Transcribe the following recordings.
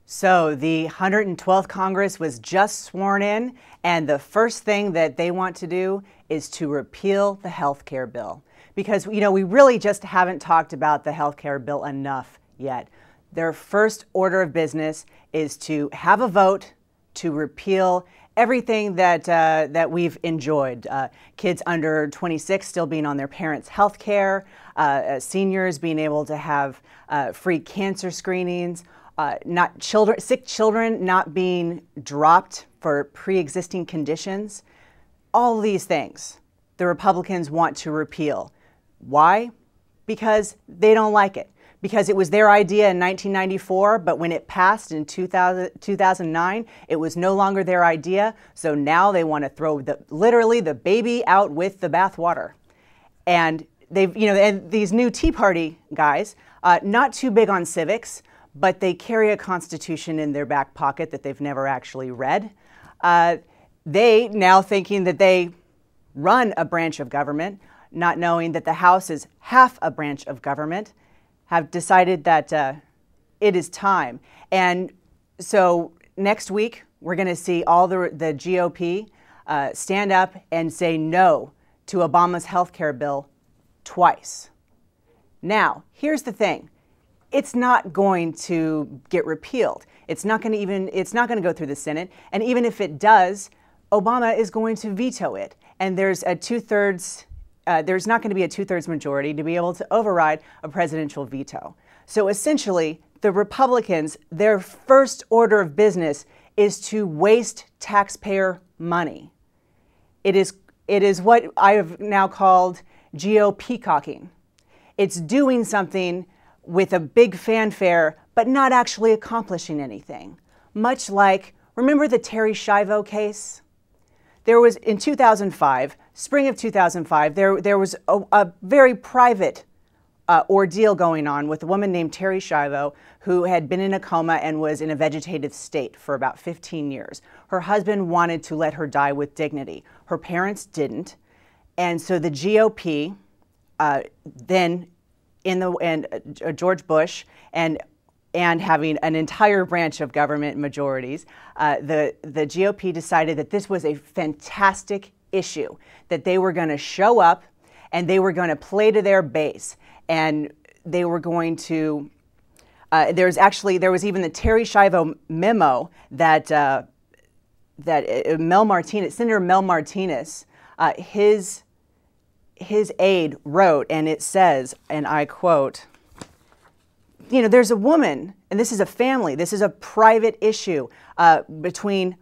So the 112th Congress was just sworn in, and the first thing that they want to do is to repeal the health care bill. Because, we really just haven't talked about the health care bill enough yet. Their first order of business is to have a vote to repeal everything that we've enjoyed. Kids under 26 still being on their parents' health care, seniors being able to have free cancer screenings, sick children not being dropped for pre-existing conditions. All these things the Republicans want to repeal. Why? Because they don't like it. Because it was their idea in 1994, but when it passed in 2009, it was no longer their idea. So now they want to throw literally the baby out with the bathwater. And and these new Tea Party guys, not too big on civics, but they carry a constitution in their back pocket that they've never actually read. They now thinking that they run a branch of government, not knowing that the House is half a branch of government, have decided that it is time. And so next week, we're going to see all the GOP stand up and say no to Obama's health care bill twice. Now, here's the thing. It's not going to get repealed. It's not going to go through the Senate. And even if it does, Obama is going to veto it. And there's not going to be a two-thirds majority to be able to override a presidential veto. So essentially, the Republicans, their first order of business is to waste taxpayer money. It is what I have now called GOP-cocking. It's doing something with a big fanfare, but not actually accomplishing anything. Much like, remember the Terry Schiavo case? There was, in 2005, spring of 2005, there was a very private ordeal going on with a woman named Terry Schiavo who had been in a coma and was in a vegetative state for about 15 years. Her husband wanted to let her die with dignity. Her parents didn't. And so the GOP, George Bush and having an entire branch of government majorities, the GOP decided that this was a fantastic issue, that they were going to show up and they were going to play to their base. And they were going to, there was even the Terry Schiavo memo that Senator Mel Martinez, his aide wrote, and it says, and I quote, there's a woman, and this is a family, this is a private issue between,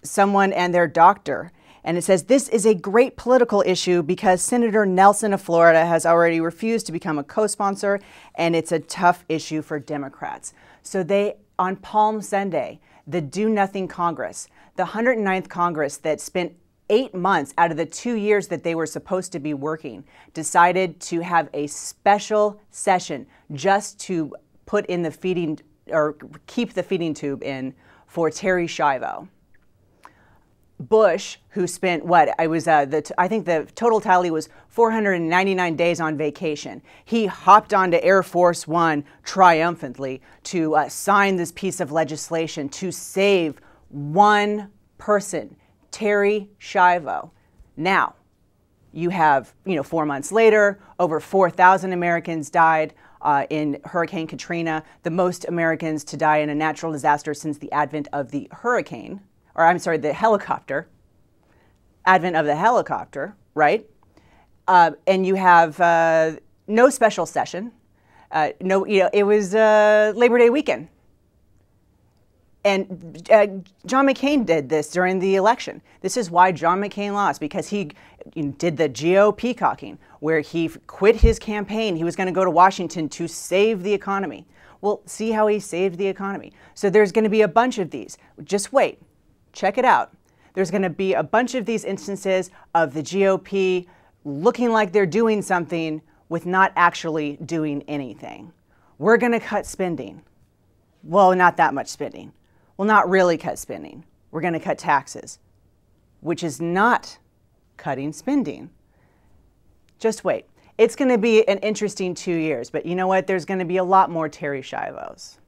someone and their doctor. And it says, this is a great political issue because Senator Nelson of Florida has already refused to become a co-sponsor, and it's a tough issue for Democrats. So they, on Palm Sunday, the Do Nothing Congress, the 109th Congress that spent 8 months out of the 2 years that they were supposed to be working, decided to have a special session just to put in the feeding, or keep the feeding tube in for Terry Schiavo. Bush, who spent I think the total tally was 499 days on vacation. He hopped onto Air Force One triumphantly to sign this piece of legislation to save one person, Terry Schiavo. Now, you have, 4 months later, over 4,000 Americans died in Hurricane Katrina, the most Americans to die in a natural disaster since the advent of the hurricane. The helicopter, advent of the helicopter, right? And you have no special session. It was Labor Day weekend. And John McCain did this during the election. This is why John McCain lost, because he did the GOP cocking, where he quit his campaign. He was going to go to Washington to save the economy. Well, see how he saved the economy. So there's going to be a bunch of these. Just wait. Check it out. There's going to be a bunch of these instances of the GOP looking like they're doing something with not actually doing anything. We're going to cut spending. Well, not that much spending. Well, not really cut spending. We're going to cut taxes, which is not cutting spending. Just wait. It's going to be an interesting 2 years, but you know what? There's going to be a lot more Terry Schiavos.